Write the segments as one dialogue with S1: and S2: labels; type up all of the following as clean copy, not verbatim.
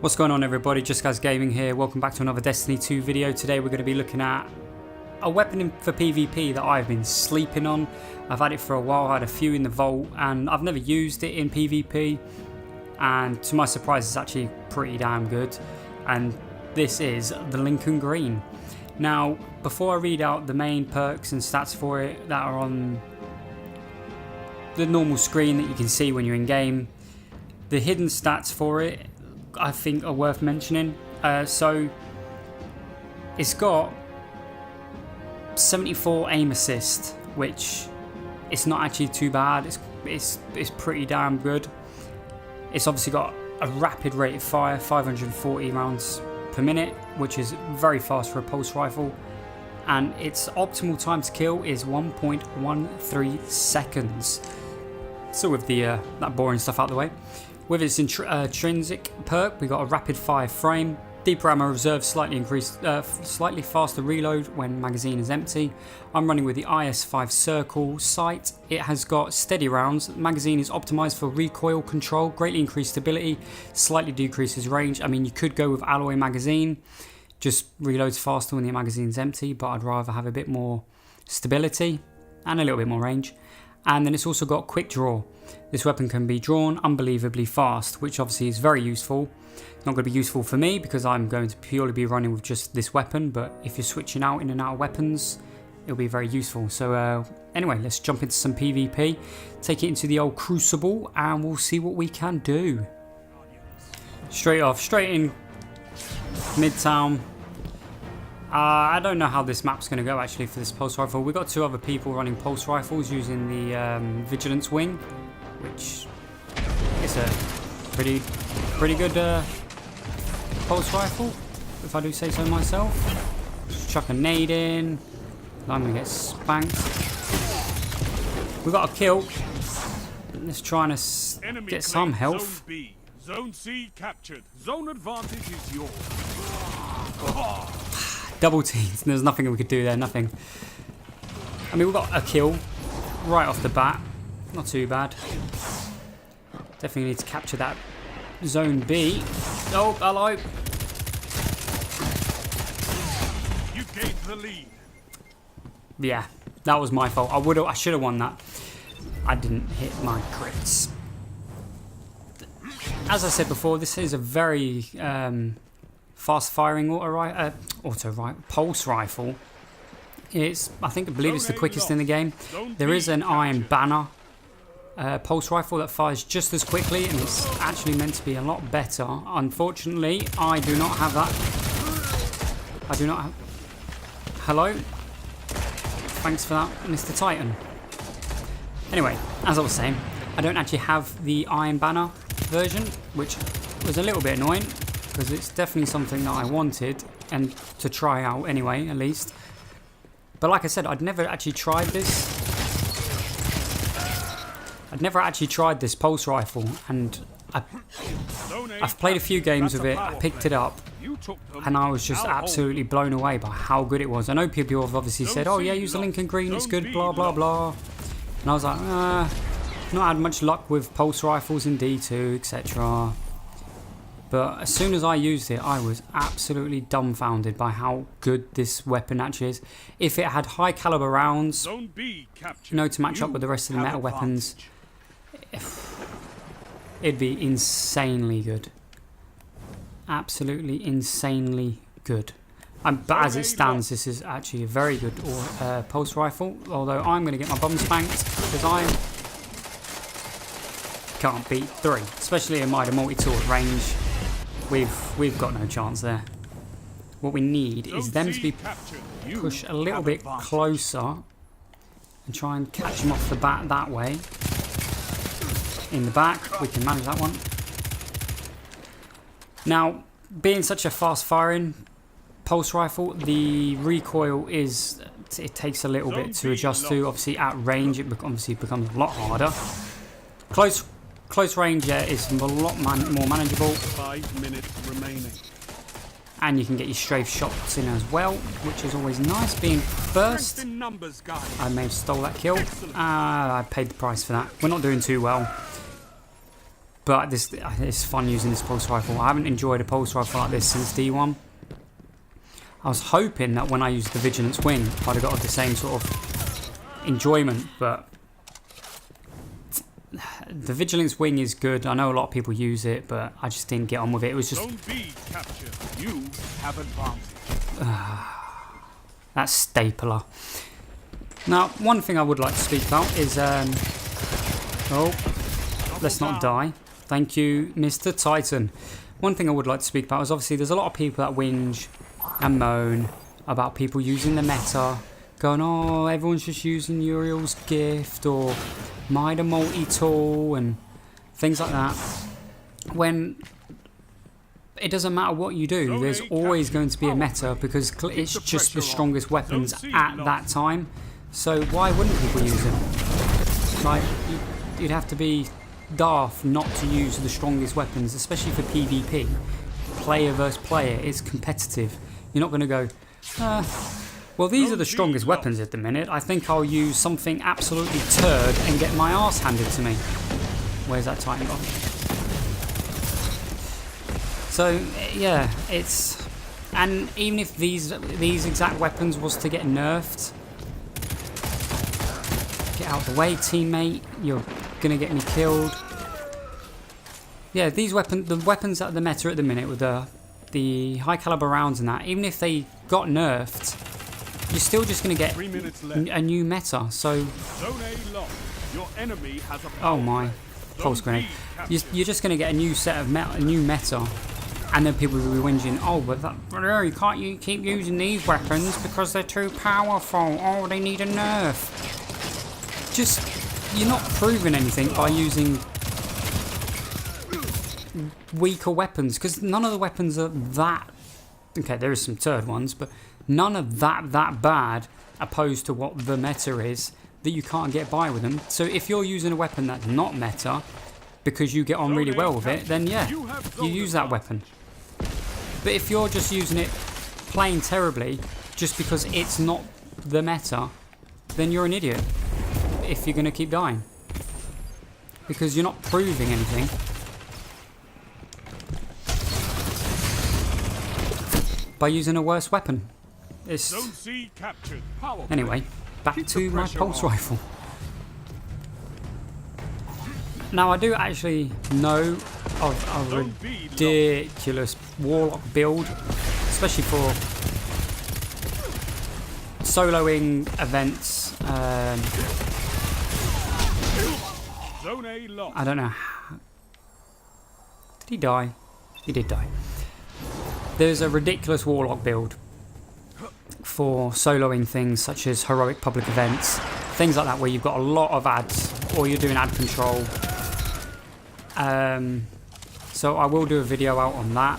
S1: What's going on, everybody? Just Guys Gaming here. Welcome back to another Destiny 2 video. Today we're going to be looking at a weapon for PvP that I've been sleeping on. I've had it for a while. I had a few in the vault and I've never used it in PvP, and to my surprise it's actually pretty damn good, and this is the Lincoln Green. Now, before I read out the main perks and stats for it that are on the normal screen that you can see when you're in game, the hidden stats for it I think are worth mentioning. So it's got 74 aim assist, which it's not actually too bad. It's pretty damn good. It's obviously got a rapid rate of fire, 540 rounds per minute, which is very fast for a pulse rifle, and its optimal time to kill is 1.13 seconds. So with the that boring stuff out of the way, with its intrinsic perk, we got a rapid fire frame, deeper ammo reserve, slightly increased, slightly faster reload when magazine is empty. I'm running with the IS-5 circle sight. It has got steady rounds. Magazine is optimized for recoil control, greatly increased stability, slightly decreases range. I mean, you could go with alloy magazine, just reloads faster when the magazine's empty, but I'd rather have a bit more stability and a little bit more range. And then it's also got quick draw. This weapon can be drawn unbelievably fast, which obviously is very useful. It's not going to be useful for me because I'm going to purely be running with just this weapon, but if you're switching out in and out of weapons, it'll be very useful. So anyway, let's jump into some PvP, take it into the old crucible, and we'll see what we can do. Straight in Midtown. I don't know how this map's going to go actually for this pulse rifle. We've got two other people running pulse rifles using the Vigilance Wing, which is a pretty good pulse rifle, if I do say so myself. Just chuck a nade in. I'm going to get spanked. We've got a kill. Let's try and get some health.
S2: Zone B. Zone C captured. Zone advantage is yours.
S1: Double teams. There's nothing we could do there. Nothing. I mean, we've got a kill right off the bat. Not too bad. Definitely need to capture that Zone B. Oh, hello.
S2: You gained the lead.
S1: Yeah, that was my fault. I should have won that. I didn't hit my crits. As I said before, this is a very fast-firing pulse rifle. I believe it's the quickest in the game. There is an Iron Banner pulse rifle that fires just as quickly, and it's actually meant to be a lot better. Unfortunately, I do not have that. I do not have... Hello? Thanks for that, Mr. Titan. Anyway, as I was saying, I don't actually have the Iron Banner version, which was a little bit annoying, because it's definitely something that I wanted and to try out anyway, at least. But like I said, I'd never actually tried this. I'd never actually tried this pulse rifle, and I've played a few games with it. I picked it up, and I was just absolutely blown away by how good it was. I know people have obviously said, "Oh yeah, use the Lincoln Green, it's good, blah blah blah," and I was like, not had much luck with pulse rifles in D2, etc. But as soon as I used it, I was absolutely dumbfounded by how good this weapon actually is. If it had high caliber rounds, to match up with the rest of the metal weapons, it'd be insanely good. Absolutely insanely good. But as it stands, this is actually a very good pulse rifle. Although I'm going to get my bum spanked because I can't beat 3, especially in my multi-tool range. We've got no chance there. What we need is them to be pushed a little bit closer and try and catch them off the bat that way. In the back, we can manage that one. Now, being such a fast-firing pulse rifle, the recoil it takes a little bit to adjust to. Obviously, at range, it obviously becomes a lot harder. Close range is a lot more manageable.
S2: 5 minutes remaining.
S1: And you can get your strafe shots in as well, which is always nice. Being first, I may have stole that kill. I paid the price for that. We're not doing too well. but it's fun using this pulse rifle. I haven't enjoyed a pulse rifle like this since D1. I was hoping that when I used the Vigilance Wing, I'd have got the same sort of enjoyment, but the Vigilance Wing is good. I know a lot of people use it, but I just didn't get on with it. It was just...
S2: Zone B captured. You have advantage.
S1: That stapler. Now, one thing I would like to speak about is... oh, let's not die. Thank you, Mr. Titan. One thing I would like to speak about is obviously there's a lot of people that whinge and moan about people using the meta, going, oh, everyone's just using Uriel's gift or Mida multi-tool and things like that. When it doesn't matter what you do, there's always going to be a meta because it's just the strongest weapons at that time. So why wouldn't people use them? Like, you'd have to be daft not to use the strongest weapons, especially for PvP. Player versus player, it's competitive. You're not going to go, well, these are the strongest weapons at the minute. I think I'll use something absolutely turd and get my arse handed to me. Where's that Titan gone? So, yeah, it's... And even if these exact weapons was to get nerfed... Get out of the way, teammate. You're going to get me killed. Yeah, the weapons that are the meta at the minute with the high caliber rounds and that, even if they got nerfed, you're still just going to get a new meta. So,
S2: Zone A lost. Your enemy has a
S1: oh my, pulse grenade. You're just going to get a new set of a new meta, and then people will be whinging. Oh, but you can't keep using these weapons because they're too powerful. Oh, they need a nerf. Just, you're not proving anything by using weaker weapons, because none of the weapons are that... Okay, there is some turd ones, but none of that bad opposed to what the meta is, that you can't get by with them. So if you're using a weapon that's not meta, because you get on really well with it, then yeah, you use that weapon. But if you're just using it playing terribly, just because it's not the meta, then you're an idiot. If you're going to keep dying. Because you're not proving anything. By using a worse weapon. It's... Anyway, back to my pulse rifle. Now I do actually know of a ridiculous warlock build, especially for soloing events. I don't know. Did he die? He did die. There's a ridiculous warlock build for soloing things such as heroic public events, things like that where you've got a lot of ads or you're doing ad control. So I will do a video out on that.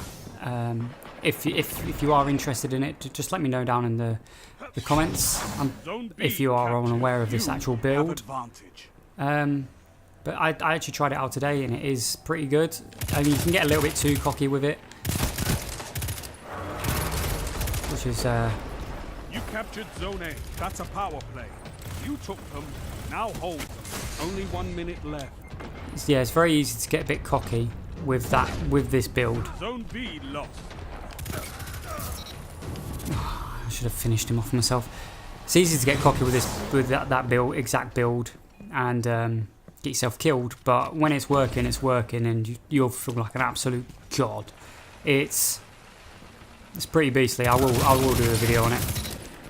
S1: If you are interested in it, just let me know down in the comments if you are unaware of this actual build. But I actually tried it out today and it is pretty good. I mean, you can get a little bit too cocky with it, which is
S2: you captured Zone A. That's a power play. You took them. Now hold them. Only 1 minute left.
S1: Yeah, it's very easy to get a bit cocky with this build.
S2: Zone B lost.
S1: I should have finished him off myself. It's easy to get cocky with that exact build and get yourself killed, but when it's working, and you'll feel like an absolute god. It's pretty beastly. I will do a video on it.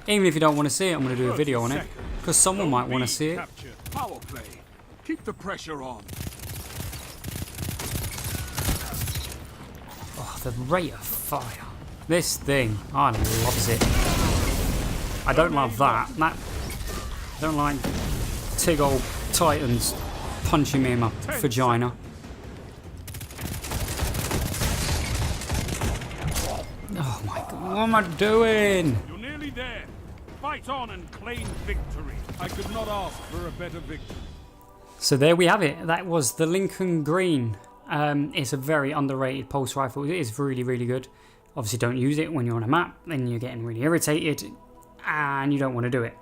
S1: Even if you don't want to see it, I'm going to do a video on it because someone might want to see it.
S2: Power play. Keep the pressure on.
S1: Oh, the rate of fire. This thing, I loves it. I don't love that. I don't like tig old Titans punching me in my vagina. Oh my god, what am I doing?
S2: You're nearly there. Fight on and claim victory. I could not ask for a better victory.
S1: So there we have it. That was the Lincoln Green. It's a very underrated pulse rifle. It is really, really good. Obviously don't use it when you're on a map, then you're getting really irritated and you don't want to do it.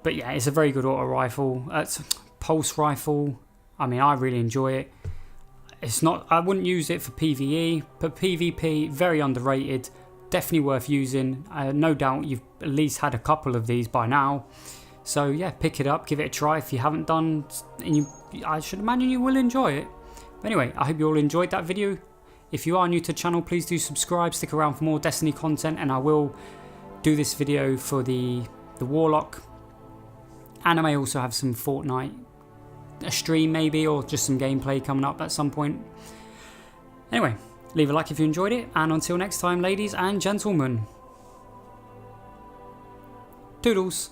S1: But yeah, it's a very good auto rifle. It's pulse rifle. I mean, I really enjoy it. it's not, I wouldn't use it for PvE, but PvP, very underrated, definitely worth using. No doubt you've at least had a couple of these by now. So yeah, pick it up, give it a try if you haven't done, and I should imagine you will enjoy it. But anyway, I hope you all enjoyed that video. If you are new to the channel, please do subscribe, stick around for more Destiny content, and I will do this video for the Warlock. And I may also have some Fortnite, a stream maybe, or just some gameplay coming up at some point. Anyway, leave a like if you enjoyed it, and until next time, ladies and gentlemen, Toodles.